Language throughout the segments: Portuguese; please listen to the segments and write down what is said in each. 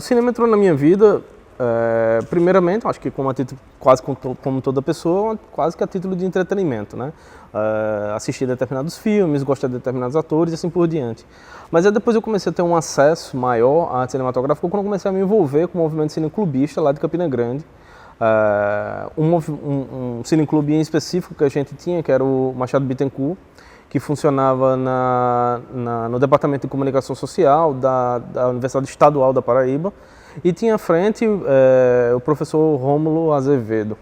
cinema entrou na minha vida, primeiramente, acho que quase como toda pessoa, quase que a título de entretenimento, né? Assistir determinados filmes, gostar de determinados atores e assim por diante. Mas aí depois eu comecei a ter um acesso maior à arte cinematográfica quando eu comecei a me envolver com o movimento cineclubista lá de Campina Grande. Um cineclube em específico que a gente tinha, que era o Machado Bittencourt, que funcionava no Departamento de Comunicação Social da Universidade Estadual da Paraíba, e tinha à frente o professor Rômulo Azevedo.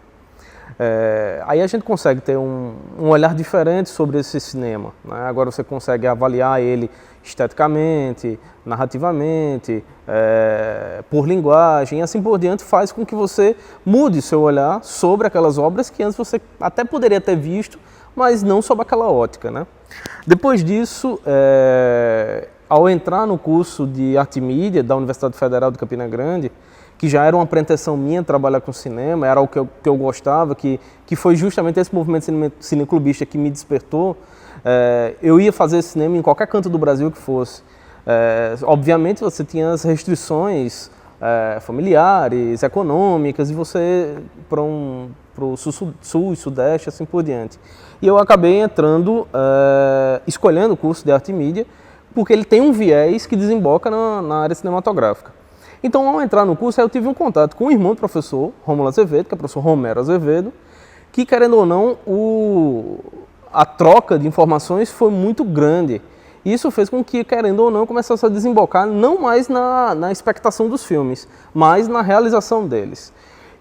Aí a gente consegue ter um olhar diferente sobre esse cinema, né? Agora você consegue avaliar ele esteticamente, narrativamente, por linguagem, e assim por diante, faz com que você mude seu olhar sobre aquelas obras que antes você até poderia ter visto, mas não sob aquela ótica, né? Depois disso, ao entrar no curso de Arte e Mídia da Universidade Federal de Campina Grande, que já era uma pretensão minha trabalhar com cinema, era o que eu gostava, que foi justamente esse movimento cineclubista que me despertou. Eu ia fazer cinema em qualquer canto do Brasil que fosse. Obviamente você tinha as restrições familiares, econômicas, e você para o sul e sudeste, assim por diante. E eu acabei entrando, escolhendo o curso de Arte e Mídia, porque ele tem um viés que desemboca na área cinematográfica. Então, ao entrar no curso, eu tive um contato com o irmão do professor, Rômulo Azevedo, que é o professor Romero Azevedo, que, querendo ou não, a troca de informações foi muito grande. Isso fez com que, querendo ou não, começasse a desembocar não mais na expectação dos filmes, mas na realização deles.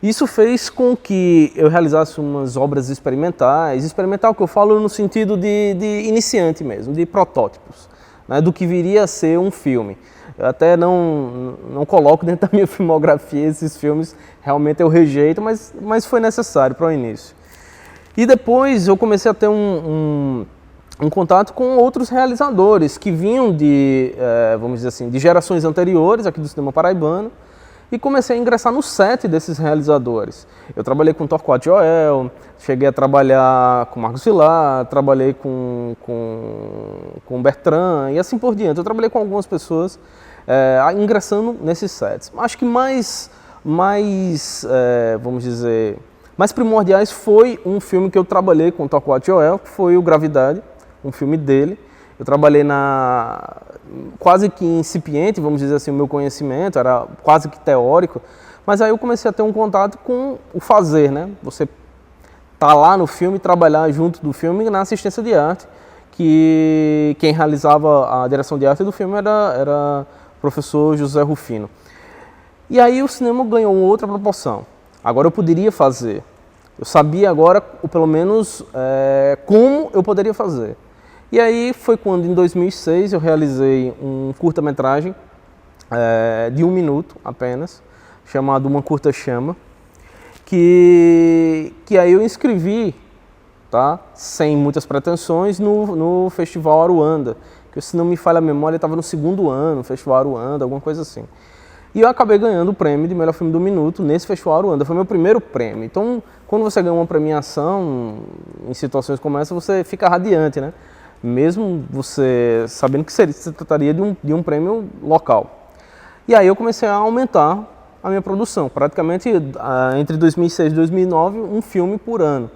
Isso fez com que eu realizasse umas obras experimentais, experimental que eu falo no sentido de iniciante mesmo, de protótipos, né, do que viria a ser um filme. Eu até não coloco dentro da minha filmografia esses filmes, realmente eu rejeito, mas foi necessário para o início. E depois eu comecei a ter um contato com outros realizadores que vinham vamos dizer assim, de gerações anteriores aqui do cinema paraibano, e comecei a ingressar no set desses realizadores. Eu trabalhei com Torquato Joel, cheguei a trabalhar com Marcos Villar, trabalhei com Bertrand e assim por diante. Eu trabalhei com algumas pessoas ingressando nesses sets. Acho que vamos dizer, mais primordiais foi um filme que eu trabalhei com Torquato Joel, que foi o Gravidade, um filme dele. Eu trabalhei quase que incipiente, vamos dizer assim, o meu conhecimento, era quase que teórico, mas aí eu comecei a ter um contato com o fazer, né? Você tá lá no filme, trabalhar junto do filme na assistência de arte, que quem realizava a direção de arte do filme era o professor José Rufino. E aí o cinema ganhou outra proporção. Agora eu poderia fazer. Eu sabia agora, ou pelo menos, como eu poderia fazer. E aí foi quando, em 2006, eu realizei um curta-metragem de 1 minuto apenas, chamado Uma Curta Chama, que aí eu inscrevi, tá, sem muitas pretensões, no Festival Aruanda, que, se não me falha a memória, estava no 2º ano, Festival Aruanda, alguma coisa assim. E eu acabei ganhando o prêmio de melhor filme do minuto nesse Festival Aruanda, foi meu primeiro prêmio. Então, quando você ganha uma premiação, em situações como essa, você fica radiante, né? Mesmo você sabendo que se trataria de um prêmio local. E aí eu comecei a aumentar a minha produção, praticamente entre 2006 e 2009, um filme por ano,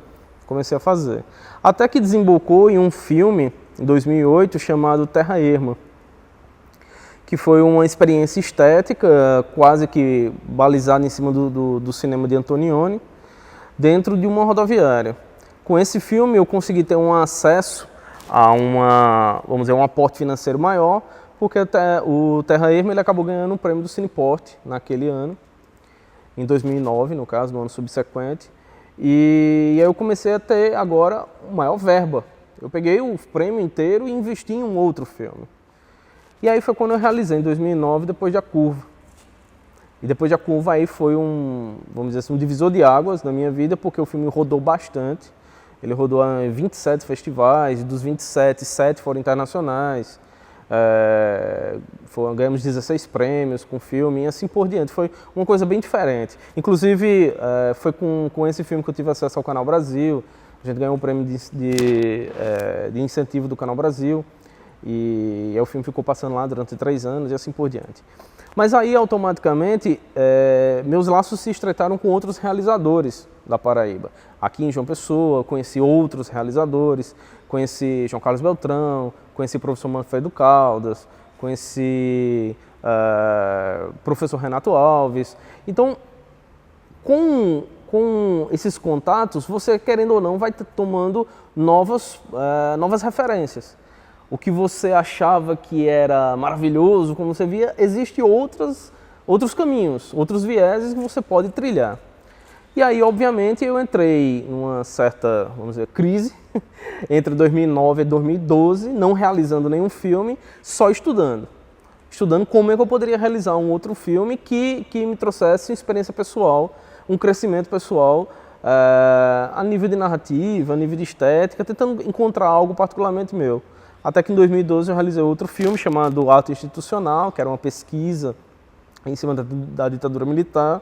comecei a fazer. Até que desembocou em um filme, em 2008, chamado Terra Erma, que foi uma experiência estética, quase que balizada em cima do cinema de Antonioni, dentro de uma rodoviária. Com esse filme eu consegui ter um acesso a vamos dizer, um aporte financeiro maior, porque o Terra Erma ele acabou ganhando um prêmio do Cineport naquele ano, em 2009, no caso, no ano subsequente, e aí eu comecei a ter agora maior verba. Eu peguei o prêmio inteiro e investi em um outro filme. E aí foi quando eu realizei, em 2009, Depois de A Curva. E Depois de A Curva aí foi vamos dizer assim, um divisor de águas na minha vida, porque o filme rodou bastante. Ele rodou em 27 festivais, e dos 27, 7 foram internacionais. Ganhamos 16 prêmios com o filme e assim por diante. Foi uma coisa bem diferente. Inclusive, foi com esse filme que eu tive acesso ao Canal Brasil. A gente ganhou um prêmio de incentivo do Canal Brasil. E aí o filme ficou passando lá durante 3 anos e assim por diante. Mas aí, automaticamente, meus laços se estreitaram com outros realizadores da Paraíba. Aqui em João Pessoa, conheci outros realizadores, conheci João Carlos Beltrão, conheci o professor Manfredo Caldas, conheci professor Renato Alves. Então, com esses contatos, você, querendo ou não, vai tomando novas referências. O que você achava que era maravilhoso, como você via, existem outros caminhos, outros vieses que você pode trilhar. E aí, obviamente, eu entrei numa certa, vamos dizer, crise entre 2009 e 2012, não realizando nenhum filme, só estudando. Estudando como é que eu poderia realizar um outro filme que me trouxesse experiência pessoal, um crescimento pessoal, a nível de narrativa, a nível de estética, tentando encontrar algo particularmente meu. Até que em 2012 eu realizei outro filme chamado Ato Institucional, que era uma pesquisa em cima da ditadura militar,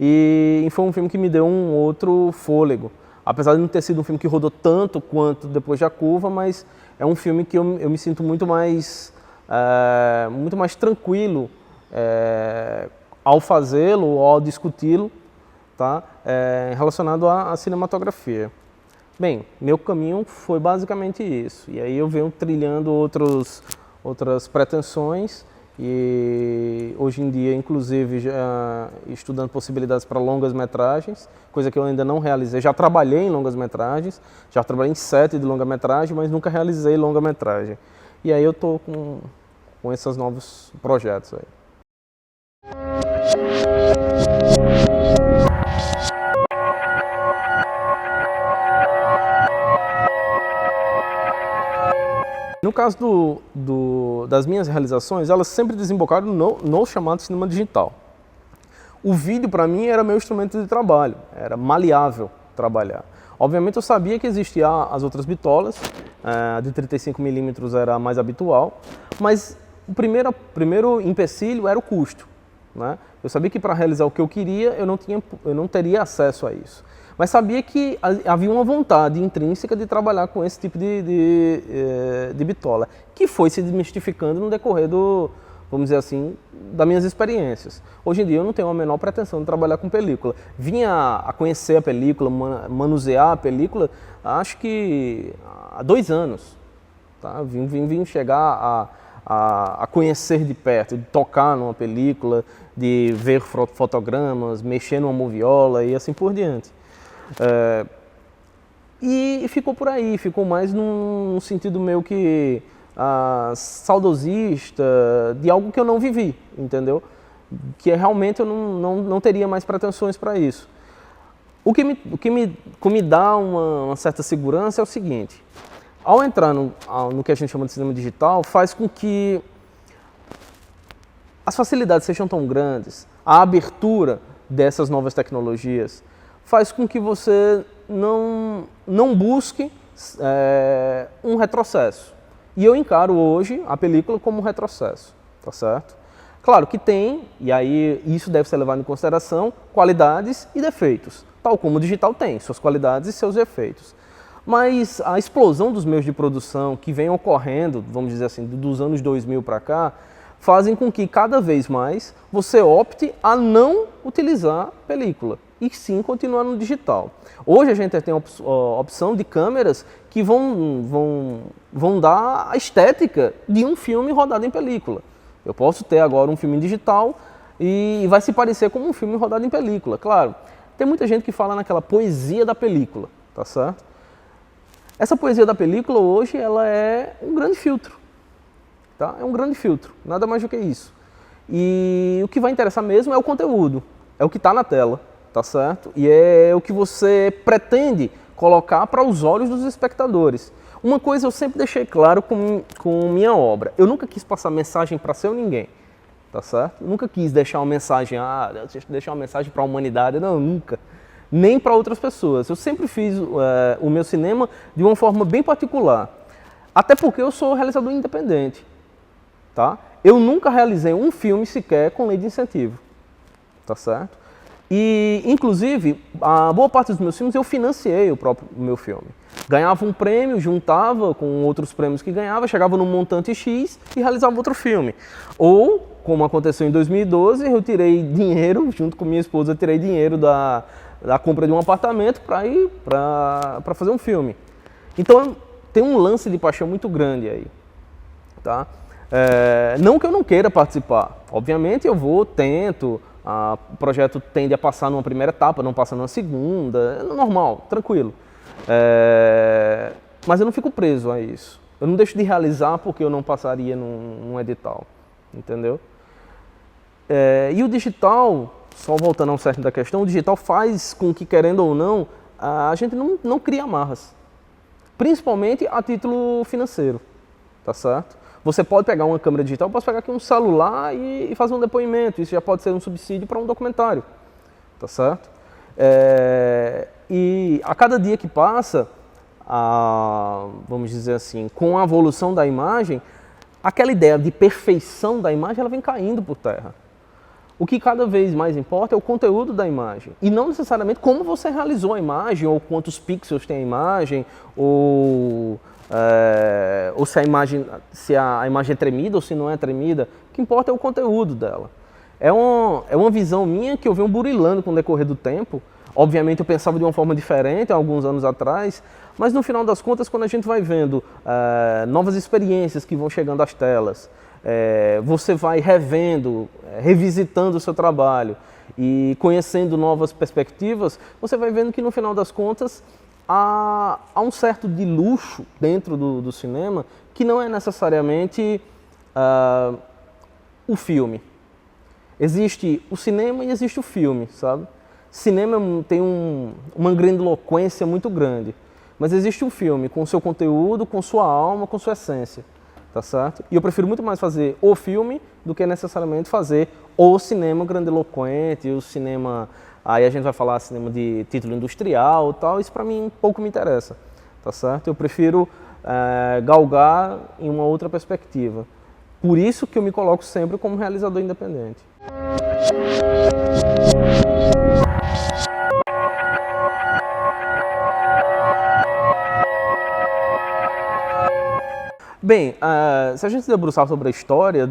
e foi um filme que me deu um outro fôlego. Apesar de não ter sido um filme que rodou tanto quanto Depois da Curva, mas é um filme que eu me sinto muito mais tranquilo ao fazê-lo ou ao discuti-lo, tá? Relacionado à cinematografia. Bem, meu caminho foi basicamente isso. E aí eu venho trilhando outras pretensões e hoje em dia, inclusive, já estudando possibilidades para longas-metragens, coisa que eu ainda não realizei. Já trabalhei em longas-metragens, já trabalhei em 7 de longa-metragem, mas nunca realizei longa-metragem. E aí eu estou com esses novos projetos aí. No caso das minhas realizações, elas sempre desembocaram no chamado cinema digital. O vídeo, para mim, era meu instrumento de trabalho, era maleável trabalhar. Obviamente, eu sabia que existiam as outras bitolas, a de 35mm era a mais habitual, mas o primeiro empecilho era o custo, né? Eu sabia que para realizar o que eu queria, eu não teria acesso a isso. Mas sabia que havia uma vontade intrínseca de trabalhar com esse tipo de bitola, que foi se desmistificando no decorrer vamos dizer assim, das minhas experiências. Hoje em dia eu não tenho a menor pretensão de trabalhar com película. Vinha a conhecer a película, manusear a película, acho que há 2 anos. Tá? Vim chegar a conhecer de perto, de tocar numa película, de ver fotogramas, mexer numa moviola e assim por diante. E ficou por aí, ficou mais num sentido meio que saudosista, de algo que eu não vivi, entendeu? Que realmente eu não teria mais pretensões para isso. O que me dá uma certa segurança é o seguinte: ao entrar no que a gente chama de cinema digital, faz com que as facilidades sejam tão grandes, a abertura dessas novas tecnologias faz com que você não busque um retrocesso. E eu encaro hoje a película como um retrocesso, tá certo? Claro que tem, e aí isso deve ser levado em consideração, qualidades e defeitos, tal como o digital tem, suas qualidades e seus defeitos. Mas a explosão dos meios de produção que vem ocorrendo, vamos dizer assim, dos anos 2000 para cá, fazem com que cada vez mais você opte a não utilizar película e sim continuar no digital. Hoje a gente tem a opção de câmeras que vão dar a estética de um filme rodado em película. Eu posso ter agora um filme em digital e vai se parecer como um filme rodado em película. Claro, tem muita gente que fala naquela poesia da película, tá certo? Essa poesia da película hoje ela é um grande filtro. Tá? É um grande filtro, nada mais do que isso. E o que vai interessar mesmo é o conteúdo, é o que está na tela, tá certo? E é o que você pretende colocar para os olhos dos espectadores. Uma coisa eu sempre deixei claro com minha obra: eu nunca quis passar mensagem para ser ninguém, tá certo? Eu nunca quis deixar uma mensagem, deixar uma mensagem para a humanidade, não, nunca. Nem para outras pessoas. Eu sempre fiz o meu cinema de uma forma bem particular, até porque eu sou realizador independente. Tá? Eu nunca realizei um filme sequer com lei de incentivo, tá certo? E, inclusive, a boa parte dos meus filmes eu financiei o meu filme. Ganhava um prêmio, juntava com outros prêmios que ganhava, chegava num montante X e realizava outro filme. Ou, como aconteceu em 2012, eu tirei dinheiro, junto com minha esposa, tirei dinheiro da compra de um apartamento para ir para fazer um filme. Então tem um lance de paixão muito grande aí. Tá? Não que eu não queira participar, obviamente eu vou, tento, o projeto tende a passar numa primeira etapa, não passa numa segunda, é normal, tranquilo. Mas eu não fico preso a isso. Eu não deixo de realizar porque eu não passaria num edital, entendeu? E o digital, só voltando ao cerne da questão, o digital faz com que, querendo ou não, a gente não crie amarras. Principalmente a título financeiro, tá certo? Você pode pegar uma câmera digital, posso pegar aqui um celular e fazer um depoimento, isso já pode ser um subsídio para um documentário, tá certo? E a cada dia que passa, vamos dizer assim, com a evolução da imagem, aquela ideia de perfeição da imagem, ela vem caindo por terra. O que cada vez mais importa é o conteúdo da imagem, e não necessariamente como você realizou a imagem, ou quantos pixels tem a imagem, ou se a imagem é tremida ou se não é tremida. O que importa é o conteúdo dela. É uma visão minha que eu venho burilando com o decorrer do tempo. Obviamente eu pensava de uma forma diferente há alguns anos atrás, mas no final das contas, quando a gente vai vendo novas experiências que vão chegando às telas, você vai revendo, revisitando o seu trabalho e conhecendo novas perspectivas, você vai vendo que no final das contas há um certo de luxo dentro do cinema que não é necessariamente o filme. Existe o cinema e existe o filme, sabe? Cinema tem uma grandiloquência muito grande, mas existe um filme com seu conteúdo, com sua alma, com sua essência, tá certo? E eu prefiro muito mais fazer o filme do que necessariamente fazer o cinema grandiloquente, o cinema, aí a gente vai falar cinema de título industrial e tal, isso pra mim pouco me interessa, tá certo? Eu prefiro galgar em uma outra perspectiva. Por isso que eu me coloco sempre como realizador independente. Bem, se a gente se debruçar sobre a história,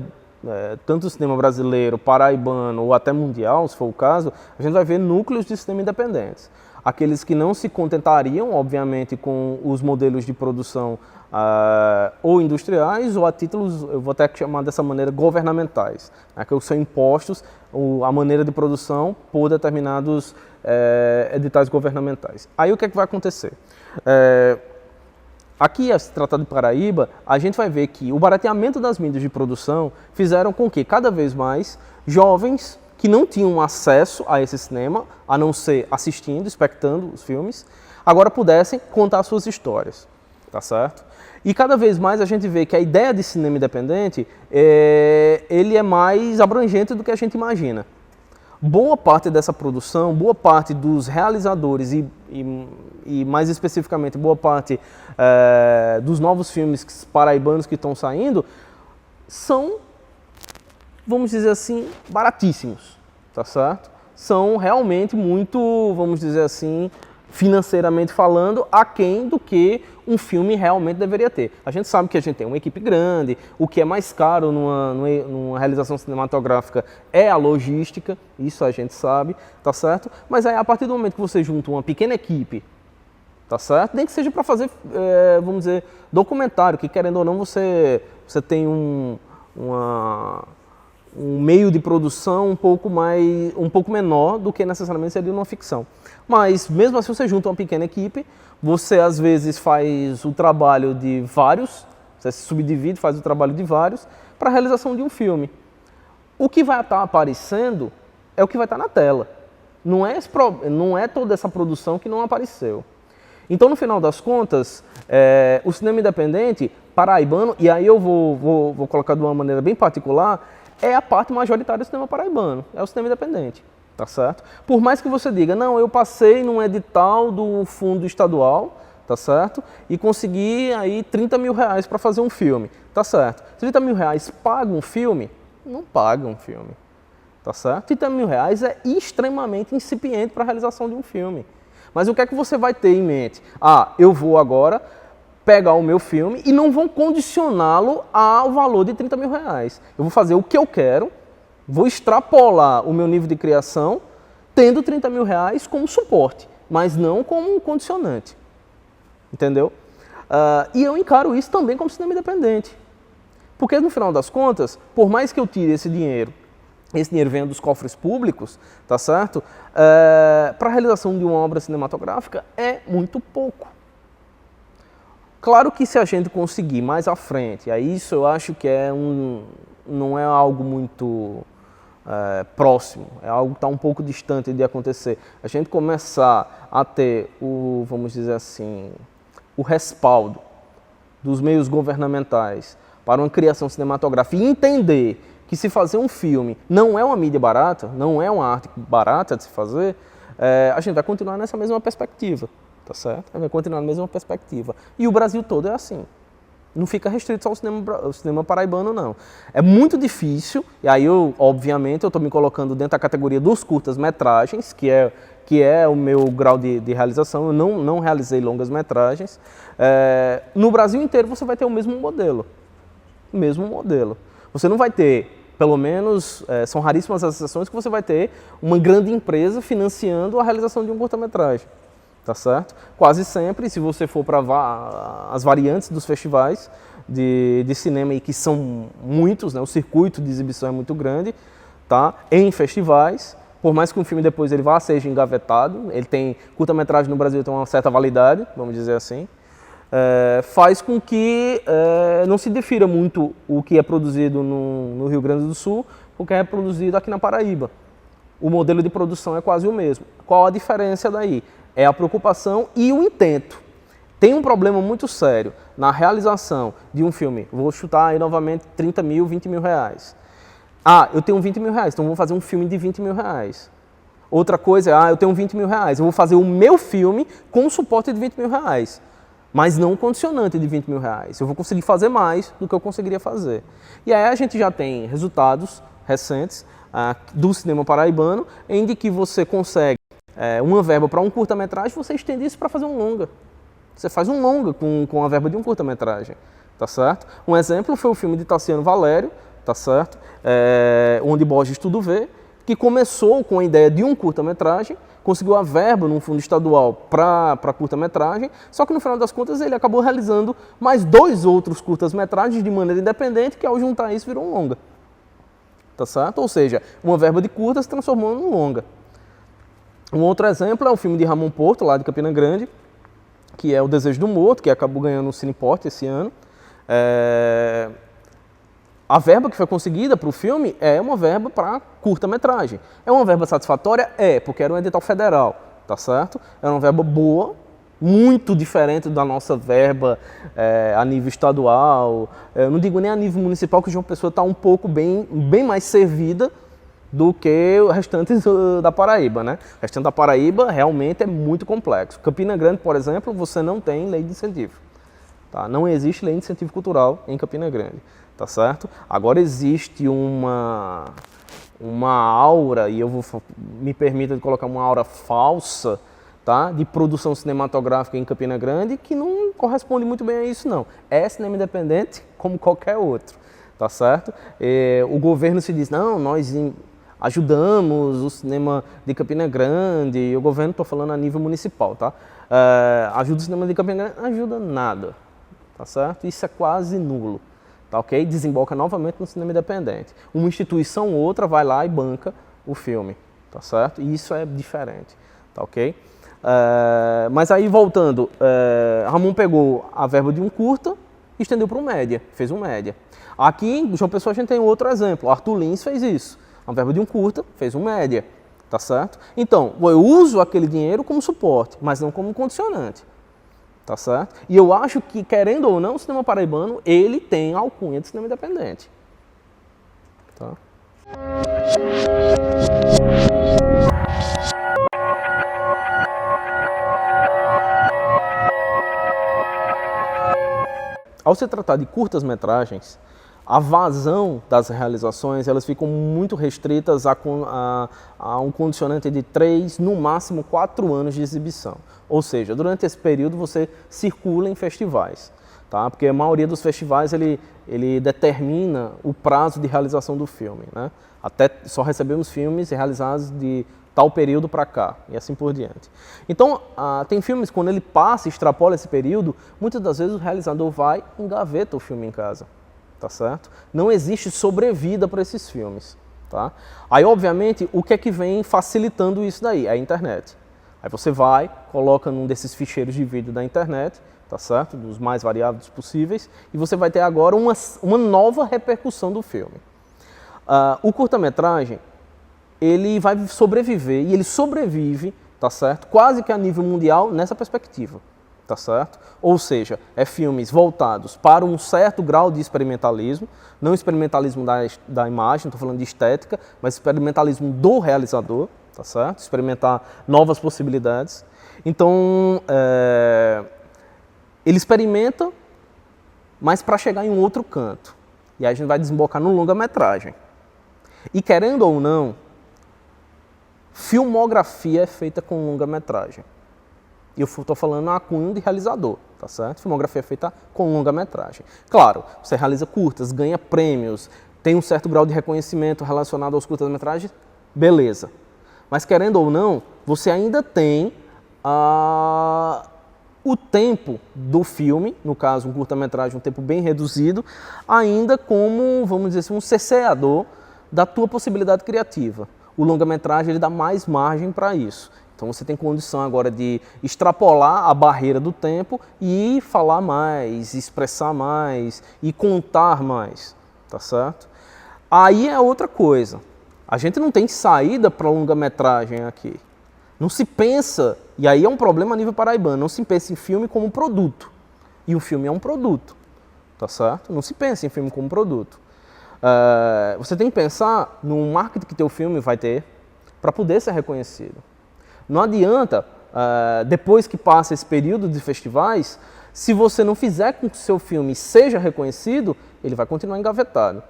tanto do cinema brasileiro, paraibano ou até mundial, se for o caso, a gente vai ver núcleos de cinema independentes. Aqueles que não se contentariam, obviamente, com os modelos de produção ou industriais ou a títulos, eu vou até chamar dessa maneira, governamentais, né, que são impostos a maneira de produção por determinados editais governamentais. Aí o que é que vai acontecer? Aqui, se tratar de Paraíba, a gente vai ver que o barateamento das mídias de produção fizeram com que cada vez mais jovens que não tinham acesso a esse cinema, a não ser assistindo, expectando os filmes, agora pudessem contar suas histórias, tá certo? E cada vez mais a gente vê que a ideia de cinema independente, ele é mais abrangente do que a gente imagina. Boa parte dessa produção, boa parte dos realizadores e mais especificamente boa parte dos novos filmes paraibanos que estão saindo são, vamos dizer assim, baratíssimos, tá certo? São realmente muito, vamos dizer assim, financeiramente falando, aquém do que um filme realmente deveria ter. A gente sabe que a gente tem uma equipe grande, o que é mais caro numa realização cinematográfica é a logística, isso a gente sabe, tá certo? Mas aí a partir do momento que você junta uma pequena equipe, tá certo? Nem que seja para fazer, vamos dizer, documentário, que querendo ou não você tem um meio de produção um pouco menor do que necessariamente seria uma ficção. Mas mesmo assim você junta uma pequena equipe, você às vezes faz o trabalho de vários, você se subdivide, faz o trabalho de vários para a realização de um filme. O que vai estar aparecendo é o que vai estar na tela. Não é toda essa produção que não apareceu. Então, no final das contas, o cinema independente paraibano, e aí eu vou colocar de uma maneira bem particular, é a parte majoritária do cinema paraibano, é o cinema independente, tá certo? Por mais que você diga, não, eu passei num edital do fundo estadual, tá certo? E consegui aí 30 mil reais para fazer um filme, tá certo? 30 mil reais paga um filme? Não paga um filme, tá certo? 30 mil reais é extremamente incipiente para a realização de um filme. Mas o que é que você vai ter em mente? Ah, eu vou agora pegar o meu filme e não vou condicioná-lo ao valor de 30 mil reais. Eu vou fazer o que eu quero, vou extrapolar o meu nível de criação, tendo 30 mil reais como suporte, mas não como um condicionante. Entendeu? E eu encaro isso também como cinema independente. Porque no final das contas, por mais que eu tire esse dinheiro venha dos cofres públicos, tá certo? Para a realização de uma obra cinematográfica é muito pouco. Claro que se a gente conseguir mais à frente, aí isso eu acho que não é algo muito próximo, é algo que está um pouco distante de acontecer. A gente começar a ter vamos dizer assim, o respaldo dos meios governamentais para uma criação cinematográfica e entender que se fazer um filme não é uma mídia barata, não é uma arte barata de se fazer, a gente vai continuar nessa mesma perspectiva, tá certo? Vai continuar na mesma perspectiva. E o Brasil todo é assim. Não fica restrito só ao cinema paraibano, não. É muito difícil, e aí obviamente, eu estou me colocando dentro da categoria dos curtas-metragens, que é o meu grau de realização. Eu não realizei longas-metragens. No Brasil inteiro você vai ter o mesmo modelo. O mesmo modelo. Você não vai ter, pelo menos, são raríssimas as exceções que você vai ter uma grande empresa financiando a realização de um curta-metragem. Tá certo? Quase sempre, se você for para as variantes dos festivais de cinema, e que são muitos, né? O circuito de exibição é muito grande, tá? Em festivais, por mais que um filme depois ele seja engavetado, ele tem, curta-metragem no Brasil tem uma certa validade, vamos dizer assim, faz com que não se difira muito o que é produzido no Rio Grande do Sul, o que é produzido aqui na Paraíba. O modelo de produção é quase o mesmo. Qual a diferença daí? É a preocupação e o intento. Tem um problema muito sério na realização de um filme. Vou chutar aí novamente 30 mil, 20 mil reais. Ah, eu tenho 20 mil reais, então vou fazer um filme de 20 mil reais. Outra coisa é, eu tenho 20 mil reais, eu vou fazer o meu filme com suporte de 20 mil reais. Mas não um condicionante de 20 mil reais. Eu vou conseguir fazer mais do que eu conseguiria fazer. E aí a gente já tem resultados recentes do cinema paraibano, em que você consegue uma verba para um curta-metragem, você estende isso para fazer um longa. Você faz um longa com a verba de um curta-metragem, tá certo? Um exemplo foi o filme de Tassiano Valério, tá certo? Onde Borges Tudo Vê, que começou com a ideia de um curta-metragem, conseguiu a verba num fundo estadual para curta-metragem, só que no final das contas ele acabou realizando mais 2 outros curtas-metragens de maneira independente, que ao juntar isso virou um longa. Tá certo? Ou seja, uma verba de curta se transformou num longa. Um outro exemplo é o filme de Ramon Porto, lá de Campina Grande, que é O Desejo do Morto, que acabou ganhando o Cineport esse ano. A verba que foi conseguida para o filme é uma verba para curta-metragem. É uma verba satisfatória? Porque era um edital federal, tá certo? Era uma verba boa, muito diferente da nossa verba a nível estadual. Eu não digo nem a nível municipal, que João Pessoa está um pouco bem mais servida do que o restante da Paraíba, né? O restante da Paraíba realmente é muito complexo. Campina Grande, por exemplo, você não tem lei de incentivo. Tá? Não existe lei de incentivo cultural em Campina Grande, tá certo? Agora existe uma aura, e me permita colocar uma aura falsa, tá? De produção cinematográfica em Campina Grande, que não corresponde muito bem a isso, não. É cinema independente como qualquer outro, tá certo? O governo se diz, não, nós ajudamos o cinema de Campina Grande, e o governo, estou falando a nível municipal, tá? Ajuda o cinema de Campina Grande? Não ajuda nada, tá certo? Isso é quase nulo, tá ok? Desemboca novamente no cinema independente. Uma instituição ou outra vai lá e banca o filme, tá certo? E isso é diferente, tá ok? Mas aí, voltando, Ramon pegou a verba de um curta e estendeu para um média, fez um média. Aqui em João Pessoa a gente tem outro exemplo, Arthur Lins fez isso. A verba de um curta, fez um média, tá certo? Então, eu uso aquele dinheiro como suporte, mas não como condicionante, tá certo? E eu acho que, querendo ou não, o cinema paraibano, ele tem a alcunha de cinema independente, tá? Ao se tratar de curtas-metragens, a vazão das realizações, elas ficam muito restritas a um condicionante de 3, no máximo 4 anos de exibição. Ou seja, durante esse período você circula em festivais, tá? Porque a maioria dos festivais ele determina o prazo de realização do filme, né? Até só recebemos filmes realizados de tal período para cá, e assim por diante. Então, tem filmes, quando ele passa, extrapola esse período, muitas das vezes o realizador vai e engaveta o filme em casa. Tá certo? Não existe sobrevida para esses filmes, tá? Aí, obviamente, o que é que vem facilitando isso daí? É a internet. Aí você vai, coloca num desses ficheiros de vídeo da internet, tá certo? Dos mais variados possíveis, e você vai ter agora uma nova repercussão do filme. O curta-metragem, ele vai sobreviver, e ele sobrevive, tá certo? Quase que a nível mundial nessa perspectiva. Tá certo? Ou seja, filmes voltados para um certo grau de experimentalismo, não experimentalismo da imagem, estou falando de estética, mas experimentalismo do realizador, tá certo? Experimentar novas possibilidades. Então, ele experimenta, mas para chegar em um outro canto. E aí a gente vai desembocar no longa-metragem. E querendo ou não, filmografia é feita com longa-metragem. E eu estou falando a cunho de realizador, tá certo? Filmografia é feita com longa-metragem. Claro, você realiza curtas, ganha prêmios, tem um certo grau de reconhecimento relacionado aos curtas-metragens, beleza. Mas querendo ou não, você ainda tem o tempo do filme, no caso um curta-metragem, um tempo bem reduzido, ainda como, vamos dizer assim, um cerceador da tua possibilidade criativa. O longa-metragem ele dá mais margem para isso. Então você tem condição agora de extrapolar a barreira do tempo e falar mais, expressar mais e contar mais, tá certo? Aí é outra coisa. A gente não tem saída para longa-metragem aqui. Não se pensa, e aí é um problema a nível paraibano, não se pensa em filme como produto. E o filme é um produto, tá certo? Não se pensa em filme como produto. Você tem que pensar no marketing que teu filme vai ter para poder ser reconhecido. Não adianta, depois que passa esse período de festivais, se você não fizer com que o seu filme seja reconhecido, ele vai continuar engavetado,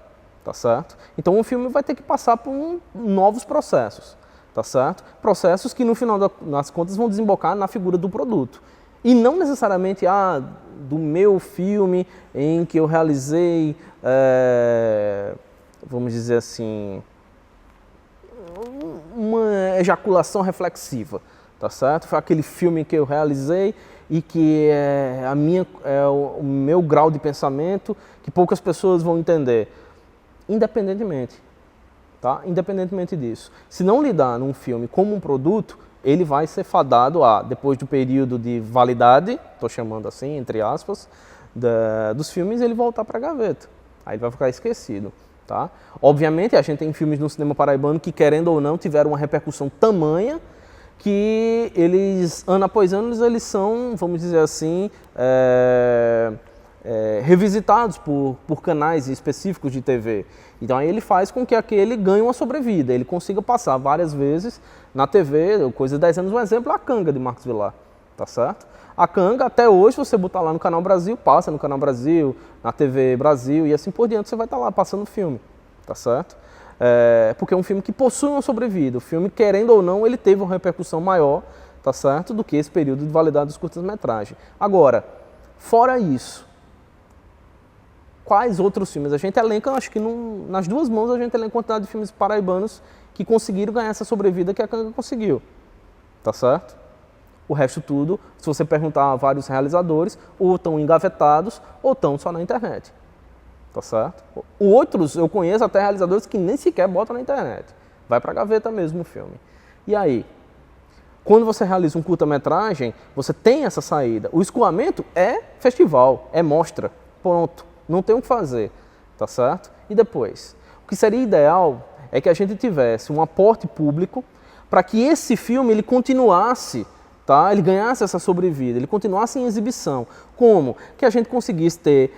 tá certo? Então o filme vai ter que passar por novos processos, tá certo? Processos que no final das contas vão desembocar na figura do produto. E não necessariamente, do meu filme em que eu realizei, vamos dizer assim, uma ejaculação reflexiva, tá certo? Foi aquele filme que eu realizei e que é o meu grau de pensamento, que poucas pessoas vão entender, independentemente, tá? Independentemente disso. Se não lidar num filme como um produto, ele vai ser fadado depois do período de validade, estou chamando assim, entre aspas, dos filmes, ele voltar para a gaveta. Aí ele vai ficar esquecido. Tá? Obviamente, a gente tem filmes no cinema paraibano que, querendo ou não, tiveram uma repercussão tamanha que eles, ano após ano, eles são, vamos dizer assim, revisitados por canais específicos de TV. Então, aí ele faz com que aquele ganhe uma sobrevida, ele consiga passar várias vezes na TV, coisa de 10 anos. Um exemplo é a Canga, de Marcos Villar, tá certo? A Canga, até hoje, se você botar lá no Canal Brasil, passa no Canal Brasil, na TV Brasil e assim por diante, você vai estar lá passando o filme, tá certo? Porque é um filme que possui uma sobrevida. O filme, querendo ou não, ele teve uma repercussão maior, tá certo? Do que esse período de validade dos curtas-metragens. Agora, fora isso, quais outros filmes? A gente elenca, acho que nas duas mãos a gente elenca a quantidade de filmes paraibanos que conseguiram ganhar essa sobrevida que a Canga conseguiu, tá certo? O resto tudo, se você perguntar a vários realizadores, ou estão engavetados ou estão só na internet, tá certo? Outros, eu conheço até realizadores que nem sequer botam na internet. Vai pra gaveta mesmo o filme. E aí? Quando você realiza um curta-metragem, você tem essa saída. O escoamento é festival, é mostra, pronto. Não tem o que fazer, tá certo? E depois? O que seria ideal é que a gente tivesse um aporte público para que esse filme ele continuasse, tá? Ele ganhasse essa sobrevida, ele continuasse em exibição. Como? Que a gente conseguisse ter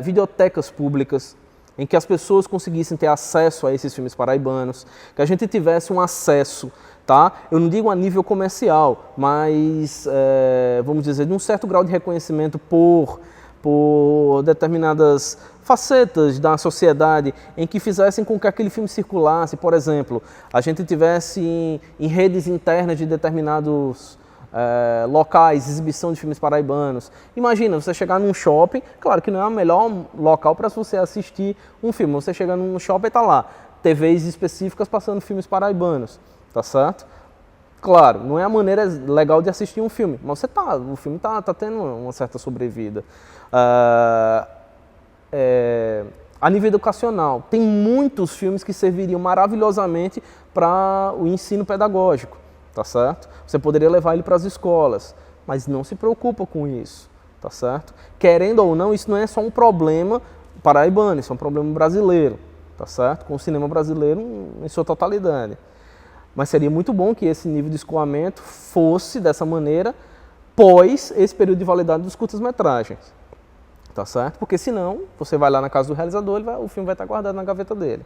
videotecas públicas, em que as pessoas conseguissem ter acesso a esses filmes paraibanos, que a gente tivesse um acesso, tá? Eu não digo a nível comercial, mas, vamos dizer, de um certo grau de reconhecimento por ou determinadas facetas da sociedade em que fizessem com que aquele filme circulasse. Por exemplo, a gente tivesse em redes internas de determinados locais, exibição de filmes paraibanos. Imagina, você chegar num shopping, claro que não é o melhor local para você assistir um filme, você chega num shopping e está lá, TVs específicas passando filmes paraibanos, tá certo? Claro, não é a maneira legal de assistir um filme, mas o filme tá tendo uma certa sobrevida. A nível educacional, tem muitos filmes que serviriam maravilhosamente para o ensino pedagógico, tá certo? Você poderia levar ele para as escolas, mas não se preocupa com isso, tá certo? Querendo ou não, isso não é só um problema paraibano, isso é um problema brasileiro, tá certo? Com o cinema brasileiro em sua totalidade. Mas seria muito bom que esse nível de escoamento fosse dessa maneira pós esse período de validade dos curtas-metragens, tá certo? Porque senão, você vai lá na casa do realizador, o filme vai estar guardado na gaveta dele.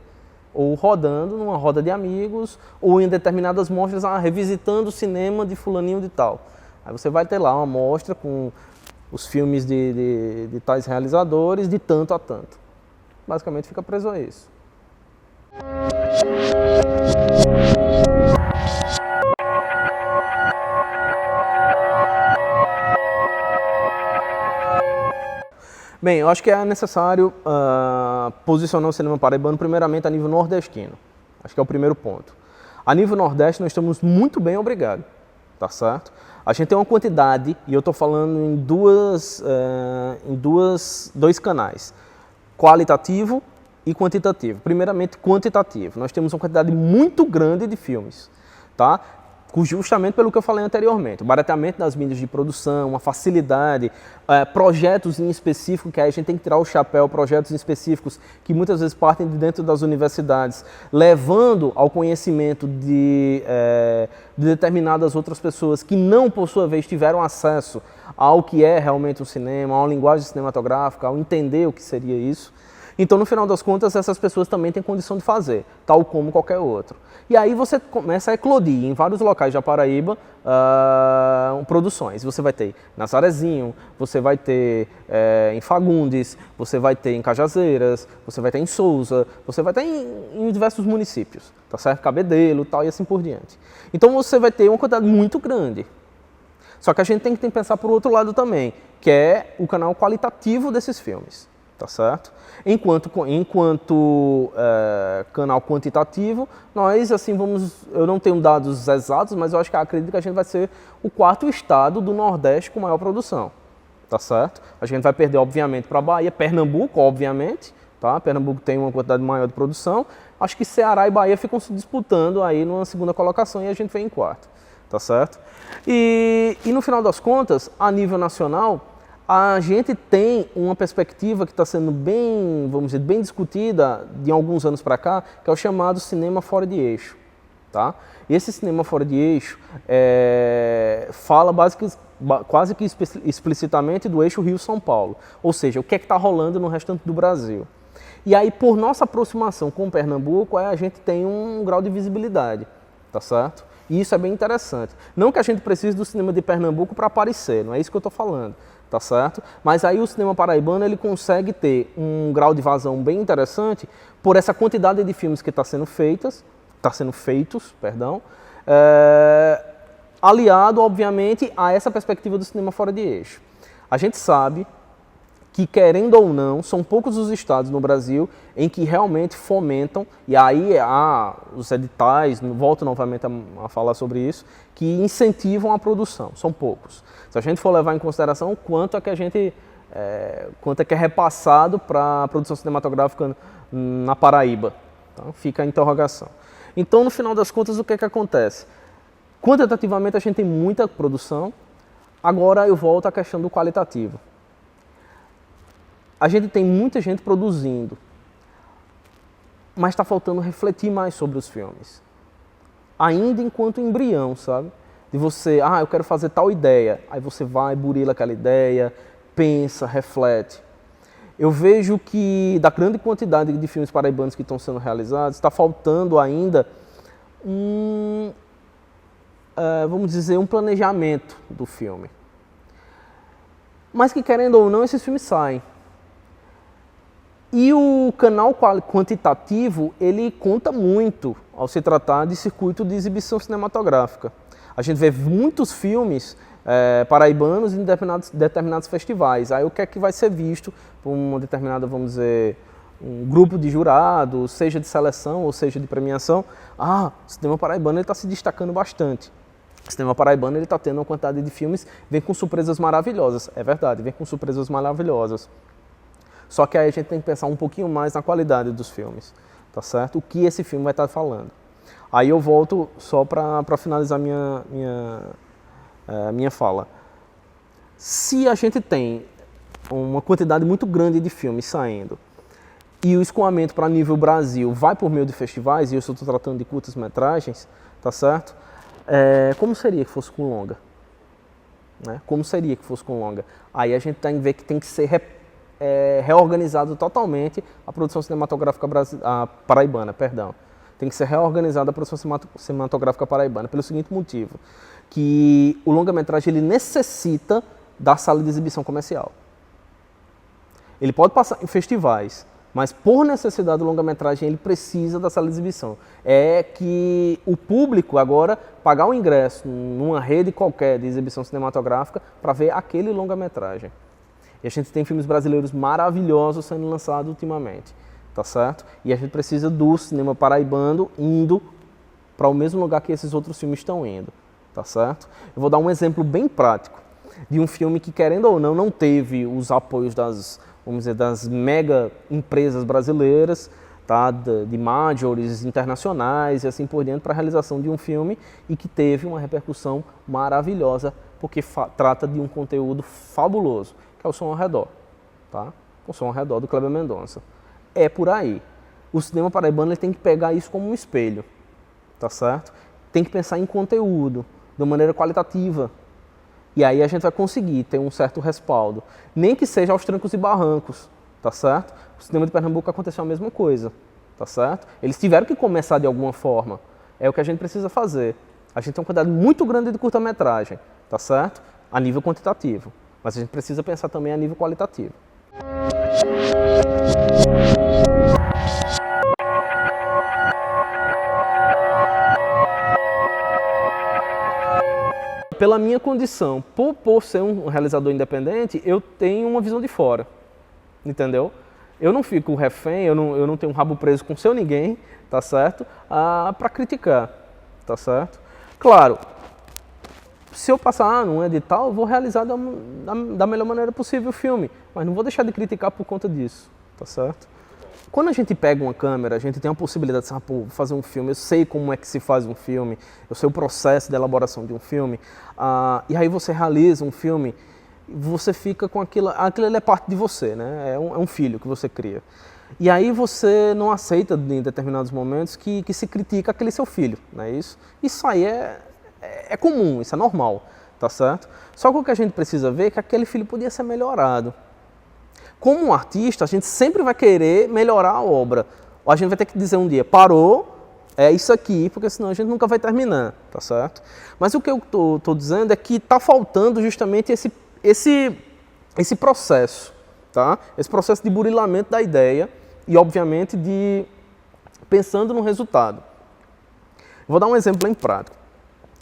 Ou rodando numa roda de amigos, ou em determinadas mostras, revisitando o cinema de fulaninho de tal. Aí você vai ter lá uma mostra com os filmes de tais realizadores, de tanto a tanto. Basicamente fica preso a isso. Bem, eu acho que é necessário posicionar o cinema paraibano primeiramente a nível nordestino. Acho que é o primeiro ponto. A nível nordeste nós estamos muito bem, obrigado, tá certo? A gente tem uma quantidade, e eu estou falando em dois canais, qualitativo e quantitativo. Primeiramente, quantitativo. Nós temos uma quantidade muito grande de filmes, tá? Justamente pelo que eu falei anteriormente, o barateamento das mídias de produção, uma facilidade, projetos em específico, que aí a gente tem que tirar o chapéu, projetos específicos que muitas vezes partem de dentro das universidades, levando ao conhecimento de determinadas outras pessoas que não, por sua vez, tiveram acesso ao que é realmente o cinema, a uma linguagem cinematográfica, ao entender o que seria isso. Então, no final das contas, essas pessoas também têm condição de fazer, tal como qualquer outro. E aí você começa a eclodir em vários locais da Paraíba produções. Você vai ter Nazarezinho, você vai ter em Fagundes, você vai ter em Cajazeiras, você vai ter em Souza, você vai ter em diversos municípios, tá certo? Cabedelo, tal, e assim por diante. Então você vai ter uma quantidade muito grande. Só que a gente tem que pensar por outro lado também, que é o canal qualitativo desses filmes. Tá certo? Enquanto canal quantitativo, nós, assim, eu não tenho dados exatos, mas eu acredito que a gente vai ser o quarto estado do Nordeste com maior produção, tá certo? A gente vai perder, obviamente, para a Bahia, Pernambuco, obviamente, tá? Pernambuco tem uma quantidade maior de produção, acho que Ceará e Bahia ficam se disputando aí numa segunda colocação e a gente vem em quarto, tá certo? E no final das contas, a nível nacional, a gente tem uma perspectiva que está sendo bem, vamos dizer, bem discutida de alguns anos para cá, que é o chamado cinema fora de eixo. Tá? E esse cinema fora de eixo fala quase que explicitamente do eixo Rio-São Paulo, ou seja, o que é que está rolando no restante do Brasil. E aí, por nossa aproximação com Pernambuco, a gente tem um grau de visibilidade, tá certo? E isso é bem interessante. Não que a gente precise do cinema de Pernambuco para aparecer, não é isso que eu estou falando. Tá certo? Mas aí o cinema paraibano ele consegue ter um grau de vazão bem interessante por essa quantidade de filmes que está sendo feitos, aliado, obviamente, a essa perspectiva do cinema fora de eixo. A gente sabe que, querendo ou não, são poucos os estados no Brasil em que realmente fomentam, e aí há os editais, volto novamente a falar sobre isso, que incentivam a produção, são poucos. Se a gente for levar em consideração quanto é que é repassado para a produção cinematográfica na Paraíba, tá? Fica a interrogação. Então, no final das contas, o que é que acontece? Quantitativamente a gente tem muita produção, agora eu volto à questão do qualitativo. A gente tem muita gente produzindo, mas está faltando refletir mais sobre os filmes. Ainda enquanto embrião, sabe? De você, eu quero fazer tal ideia. Aí você vai, burila aquela ideia, pensa, reflete. Eu vejo que, da grande quantidade de filmes paraibanos que estão sendo realizados, está faltando ainda vamos dizer, um planejamento do filme. Mas que, querendo ou não, esses filmes saem. E o canal quantitativo, ele conta muito ao se tratar de circuito de exibição cinematográfica. A gente vê muitos filmes paraibanos em determinados festivais. Aí o que é que vai ser visto por uma determinada, vamos dizer, um grupo de jurados, seja de seleção ou seja de premiação. O cinema paraibano está se destacando bastante. O cinema paraibano está tendo uma quantidade de filmes, vem com surpresas maravilhosas. É verdade, vem com surpresas maravilhosas. Só que aí a gente tem que pensar um pouquinho mais na qualidade dos filmes, tá certo? O que esse filme vai estar falando. Aí eu volto só para finalizar minha fala. Se a gente tem uma quantidade muito grande de filmes saindo e o escoamento para nível Brasil vai por meio de festivais, e eu estou tratando de curtas-metragens, tá certo? Como seria que fosse com longa? Né? Como seria que fosse com longa? Aí a gente tem que ver que tem que ser reorganizado totalmente a produção cinematográfica paraibana, perdão. Tem que ser reorganizada a produção cinematográfica paraibana, pelo seguinte motivo, que o longa-metragem ele necessita da sala de exibição comercial. Ele pode passar em festivais, mas por necessidade do longa-metragem ele precisa da sala de exibição. É que o público agora pagar o ingresso numa rede qualquer de exibição cinematográfica para ver aquele longa-metragem. E a gente tem filmes brasileiros maravilhosos sendo lançados ultimamente, tá certo? E a gente precisa do cinema paraibano indo para o mesmo lugar que esses outros filmes estão indo, tá certo? Eu vou dar um exemplo bem prático de um filme que, querendo ou não teve os apoios vamos dizer, das mega empresas brasileiras, tá? de majors internacionais e assim por diante, para a realização de um filme e que teve uma repercussão maravilhosa, porque trata de um conteúdo fabuloso, que é o Som ao Redor, tá? O Som ao Redor do Kleber Mendonça. É por aí. O cinema paraibano ele tem que pegar isso como um espelho, tá certo? Tem que pensar em conteúdo, de uma maneira qualitativa. E aí a gente vai conseguir ter um certo respaldo. Nem que seja aos trancos e barrancos, tá certo? O cinema de Pernambuco aconteceu a mesma coisa, tá certo? Eles tiveram que começar de alguma forma. É o que a gente precisa fazer. A gente tem uma quantidade muito grande de curta-metragem, tá certo? A nível quantitativo. Mas a gente precisa pensar também a nível qualitativo. Pela minha condição, por ser um realizador independente, eu tenho uma visão de fora, entendeu? Eu não fico refém, eu não tenho um rabo preso com seu ninguém, tá certo? Para criticar, tá certo? Claro, se eu passar num edital, eu vou realizar da melhor maneira possível o filme, mas não vou deixar de criticar por conta disso, tá certo? Quando a gente pega uma câmera, a gente tem a possibilidade de vou fazer um filme, eu sei como é que se faz um filme, eu sei o processo de elaboração de um filme, e aí você realiza um filme, você fica com aquilo é parte de você, né? É um filho que você cria. E aí você não aceita em determinados momentos que se critica aquele seu filho, não é isso? Isso aí é comum, isso é normal, tá certo? Só que o que a gente precisa ver é que aquele filho podia ser melhorado. Como um artista, a gente sempre vai querer melhorar a obra. Ou a gente vai ter que dizer um dia, parou, é isso aqui, porque senão a gente nunca vai terminar, tá certo? Mas o que eu tô dizendo é que está faltando justamente esse processo, tá? Esse processo de burilamento da ideia e, obviamente, pensando no resultado. Vou dar um exemplo bem prático.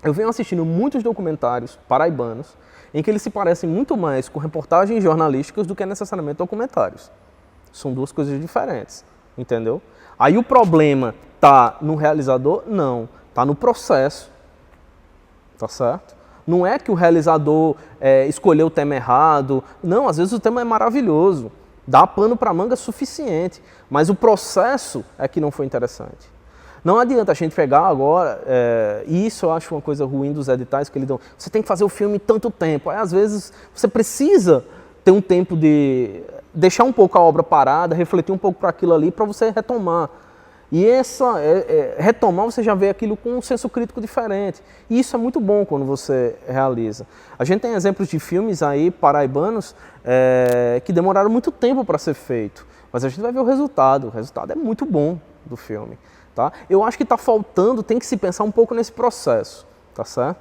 Eu venho assistindo muitos documentários paraibanos em que eles se parecem muito mais com reportagens jornalísticas do que necessariamente documentários. São duas coisas diferentes, entendeu? Aí o problema tá no realizador? Não, tá no processo, tá certo? Não é que o realizador escolheu o tema errado, não, às vezes o tema é maravilhoso, dá pano para manga suficiente, mas o processo é que não foi interessante. Não adianta a gente pegar agora, e isso eu acho uma coisa ruim dos editais que eles dão, você tem que fazer o filme em tanto tempo, aí às vezes você precisa ter um tempo de deixar um pouco a obra parada, refletir um pouco para aquilo ali, para você retomar. E retomar, você já vê aquilo com um senso crítico diferente. E isso é muito bom quando você realiza. A gente tem exemplos de filmes aí, paraibanos, que demoraram muito tempo para ser feito, mas a gente vai ver o resultado é muito bom do filme. Tá? Eu acho que está faltando, tem que se pensar um pouco nesse processo, tá certo?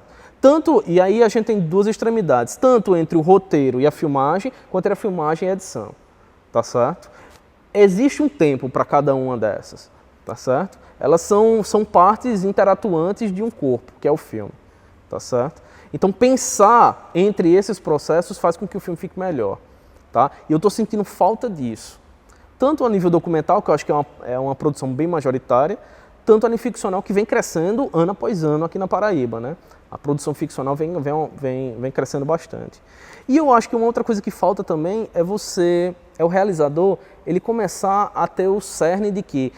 E aí a gente tem duas extremidades, tanto entre o roteiro e a filmagem, quanto entre a filmagem e a edição, tá certo? existe um tempo para cada uma dessas, tá certo? Elas são partes interatuantes de um corpo, que é o filme, tá certo? Então pensar entre esses processos faz com que o filme fique melhor, tá? E eu estou sentindo falta disso, tanto a nível documental, que eu acho que é uma produção bem majoritária, tanto a nível ficcional, que vem crescendo ano após ano aqui na Paraíba, né? A produção ficcional vem crescendo bastante. E eu acho que uma outra coisa que falta também é o realizador, ele começar a ter o cerne de que,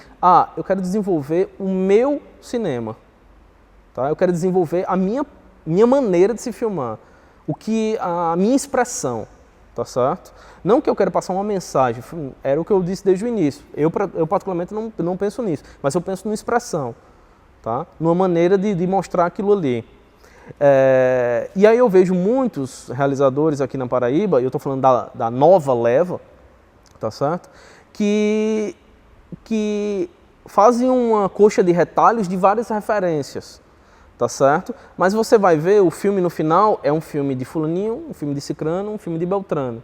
eu quero desenvolver o meu cinema, tá? Eu quero desenvolver a minha maneira de se filmar, a minha expressão, tá certo? Não que eu quero passar uma mensagem, era o que eu disse desde o início. Eu particularmente não penso nisso, mas eu penso numa expressão, tá? Numa maneira de mostrar aquilo ali. E aí eu vejo muitos realizadores aqui na Paraíba, e eu estou falando da nova leva, tá certo? Que fazem uma coxa de retalhos de várias referências, tá certo? Mas você vai ver, o filme no final é um filme de fulaninho, um filme de cicrano, um filme de beltrano,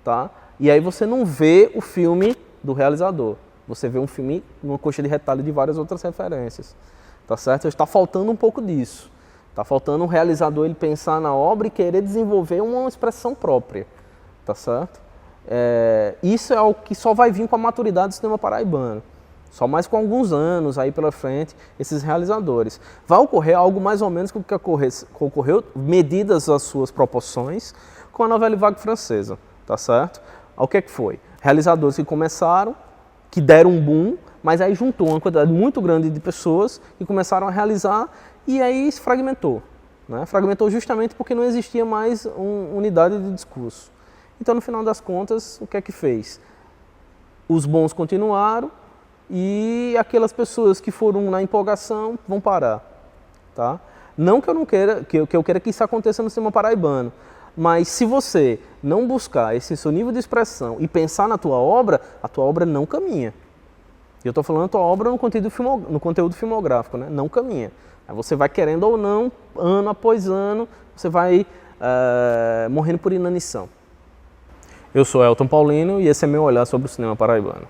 tá? E aí você não vê o filme do realizador, você vê um filme, uma coxa de retalho de várias outras referências, tá certo? Está faltando um pouco disso. Está faltando o realizador ele pensar na obra e querer desenvolver uma expressão própria, tá certo? Isso é algo que só vai vir com a maturidade do cinema paraibano. Só mais com alguns anos aí pela frente, esses realizadores. Vai ocorrer algo mais ou menos com o que ocorreu, medidas as suas proporções, com a novela vague francesa, tá certo? O que é que foi? Realizadores que começaram, que deram um boom, mas aí juntou uma quantidade muito grande de pessoas que começaram a realizar e aí se fragmentou, né? Fragmentou justamente porque não existia mais unidade de discurso. Então, no final das contas, o que é que fez? Os bons continuaram e aquelas pessoas que foram na empolgação vão parar, tá? Não que eu não queira, que eu queira que isso aconteça no cinema paraibano, mas se você não buscar esse seu nível de expressão e pensar na tua obra, a tua obra não caminha. E eu estou falando a tua obra no conteúdo filmográfico, né? Não caminha. Aí você vai querendo ou não, ano após ano, você vai morrendo por inanição. Eu sou Elton Paulino e esse é meu olhar sobre o cinema paraibano.